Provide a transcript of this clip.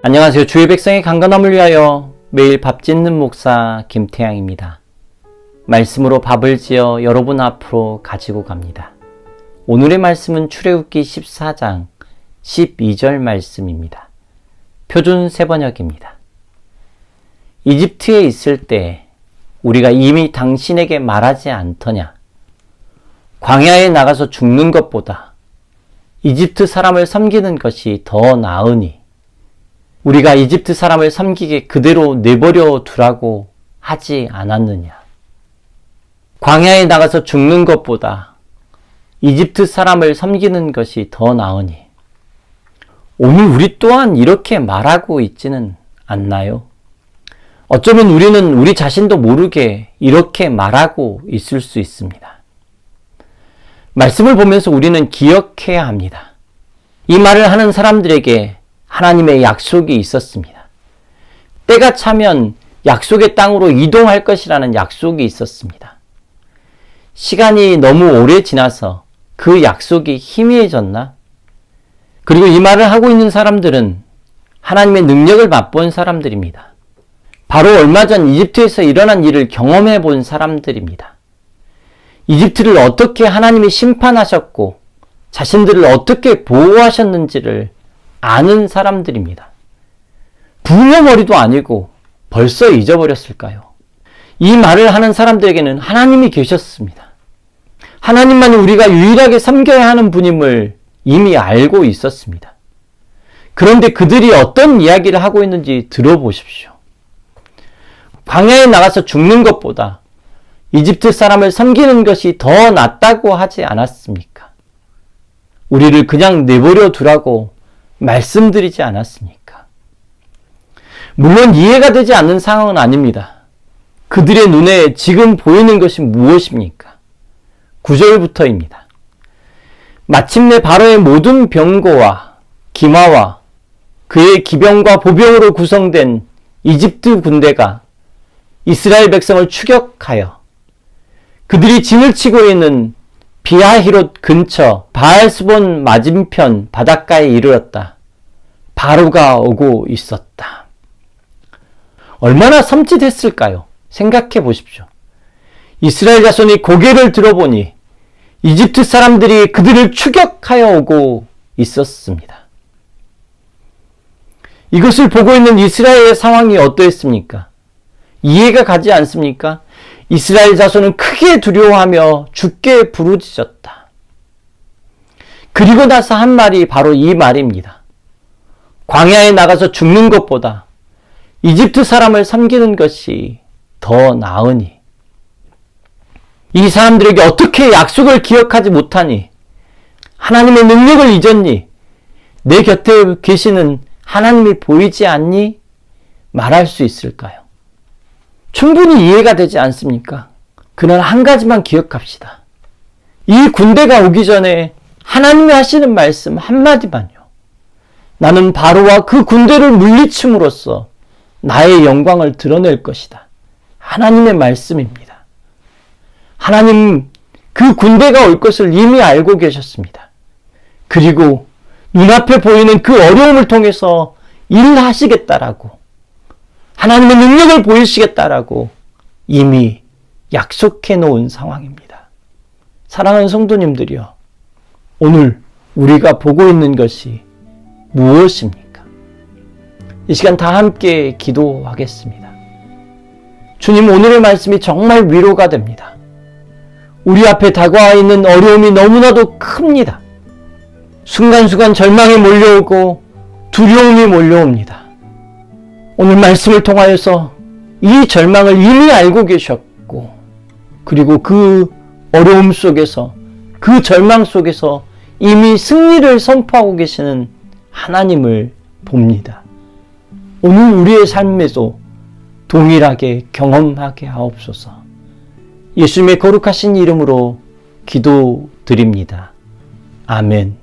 안녕하세요. 주의 백성의 강건함을 위하여 매일 밥 짓는 목사 김태양입니다. 말씀으로 밥을 지어 여러분 앞으로 가지고 갑니다. 오늘의 말씀은 출애굽기 14장 12절 말씀입니다. 표준 세번역입니다. 이집트에 있을 때 우리가 이미 당신에게 말하지 않더냐? 광야에 나가서 죽는 것보다 이집트 사람을 섬기는 것이 더 나으니 우리가 이집트 사람을 섬기게 그대로 내버려 두라고 하지 않았느냐. 광야에 나가서 죽는 것보다 이집트 사람을 섬기는 것이 더 나으니 오늘 우리 또한 이렇게 말하고 있지는 않나요? 어쩌면 우리는 우리 자신도 모르게 이렇게 말하고 있을 수 있습니다. 말씀을 보면서 우리는 기억해야 합니다. 이 말을 하는 사람들에게 하나님의 약속이 있었습니다. 때가 차면 약속의 땅으로 이동할 것이라는 약속이 있었습니다. 시간이 너무 오래 지나서 그 약속이 희미해졌나? 그리고 이 말을 하고 있는 사람들은 하나님의 능력을 맛본 사람들입니다. 바로 얼마 전 이집트에서 일어난 일을 경험해 본 사람들입니다. 이집트를 어떻게 하나님이 심판하셨고 자신들을 어떻게 보호하셨는지를 아는 사람들입니다. 부녀머리도 아니고 벌써 잊어버렸을까요? 이 말을 하는 사람들에게는 하나님이 계셨습니다. 하나님만이 우리가 유일하게 섬겨야 하는 분임을 이미 알고 있었습니다. 그런데 그들이 어떤 이야기를 하고 있는지 들어보십시오. 광야에 나가서 죽는 것보다 이집트 사람을 섬기는 것이 더 낫다고 하지 않았습니까? 우리를 그냥 내버려 두라고 말씀드리지 않았습니까? 물론 이해가 되지 않는 상황은 아닙니다. 그들의 눈에 지금 보이는 것이 무엇입니까? 9절부터입니다. 마침내 바로의 모든 병거와 기마와 그의 기병과 보병으로 구성된 이집트 군대가 이스라엘 백성을 추격하여 그들이 진을 치고 있는 비하히롯 근처 바알스본 맞은편 바닷가에 이르렀다. 바로가 오고 있었다. 얼마나 섬찟했을까요? 생각해 보십시오. 이스라엘 자손이 고개를 들어보니 이집트 사람들이 그들을 추격하여 오고 있었습니다. 이것을 보고 있는 이스라엘의 상황이 어떠했습니까? 이해가 가지 않습니까? 이스라엘 자손은 크게 두려워하며 죽게 부르짖었다. 그리고 나서 한 말이 바로 이 말입니다. 광야에 나가서 죽는 것보다 이집트 사람을 섬기는 것이 더 나으니. 이 사람들에게 어떻게 약속을 기억하지 못하니? 하나님의 능력을 잊었니? 내 곁에 계시는 하나님이 보이지 않니? 말할 수 있을까요? 충분히 이해가 되지 않습니까? 그러나 한 가지만 기억합시다. 이 군대가 오기 전에 하나님이 하시는 말씀 한마디만요. 나는 바로와 그 군대를 물리침으로써 나의 영광을 드러낼 것이다. 하나님의 말씀입니다. 하나님 그 군대가 올 것을 이미 알고 계셨습니다. 그리고 눈앞에 보이는 그 어려움을 통해서 일하시겠다라고 하나님의 능력을 보이시겠다라고 이미 약속해 놓은 상황입니다. 사랑하는 성도님들이여, 오늘 우리가 보고 있는 것이 무엇입니까? 이 시간 다 함께 기도하겠습니다. 주님, 오늘의 말씀이 정말 위로가 됩니다. 우리 앞에 다가와 있는 어려움이 너무나도 큽니다. 순간순간 절망이 몰려오고 두려움이 몰려옵니다. 오늘 말씀을 통하여서 이 절망을 이미 알고 계셨고, 그리고 그 어려움 속에서, 그 절망 속에서 이미 승리를 선포하고 계시는 하나님을 봅니다. 오늘 우리의 삶에도 동일하게 경험하게 하옵소서. 예수님의 거룩하신 이름으로 기도드립니다. 아멘.